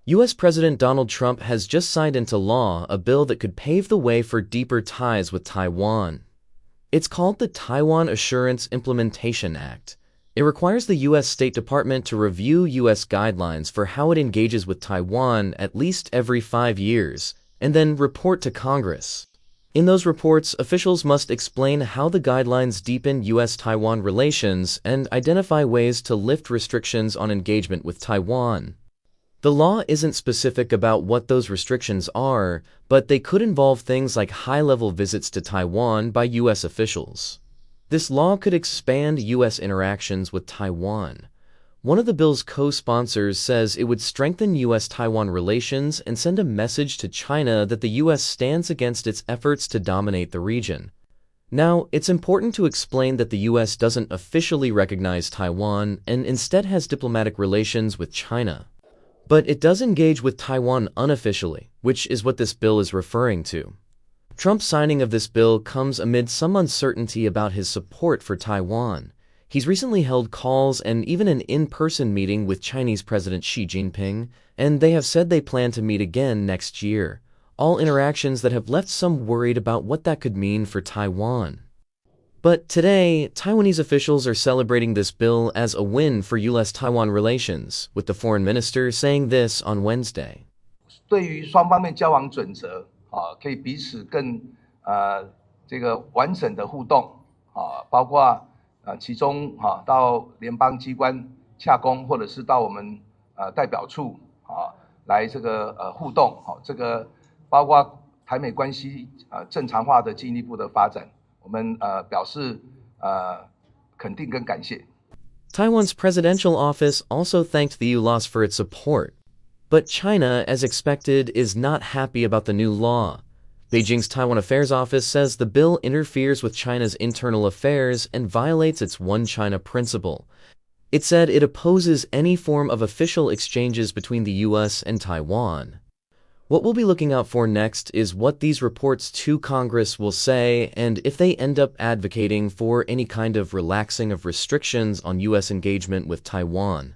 U.S. President Donald Trump has just signed into law a bill that could pave the way for deeper ties with Taiwan. It's called the Taiwan Assurance Implementation Act. It requires the U.S. State Department to review U.S. guidelines for how it engages with Taiwan at least every 5 years, and then report to Congress. In those reports, officials must explain how the guidelines deepen U.S.-Taiwan relations and identify ways to lift restrictions on engagement with Taiwan. The law isn't specific about what those restrictions are, but they could involve things like high-level visits to Taiwan by U.S. officials. This law could expand U.S. interactions with Taiwan. One of the bill's co-sponsors says it would strengthen U.S.-Taiwan relations and send a message to China that the U.S. stands against its efforts to dominate the region. Now, it's important to explain that the U.S. doesn't officially recognize Taiwan and instead has diplomatic relations with China. But it does engage with Taiwan unofficially, which is what this bill is referring to. Trump's signing of this bill comes amid some uncertainty about his support for Taiwan. He's recently held calls and even an in-person meeting with Chinese President Xi Jinping, and they have said they plan to meet again next year. All interactions that have left some worried about what that could mean for Taiwan. But today, Taiwanese officials are celebrating this bill as a win for U.S.-Taiwan relations, with the foreign minister saying this on Wednesday. 对于双方面交往准则，可以彼此更完整的互动，包括其中到联邦机关洽公，或者是到我们代表处来互动，这个包括台美关系正常化的进一步的发展。 我们表示肯定跟感谢。 Taiwan's presidential office also thanked the U.S. for its support. But China, as expected, is not happy about the new law. Beijing's Taiwan Affairs Office says the bill interferes with China's internal affairs and violates its One China principle. It said it opposes any form of official exchanges between the U.S. and Taiwan. What we'll be looking out for next is what these reports to Congress will say and if they end up advocating for any kind of relaxing of restrictions on U.S. engagement with Taiwan.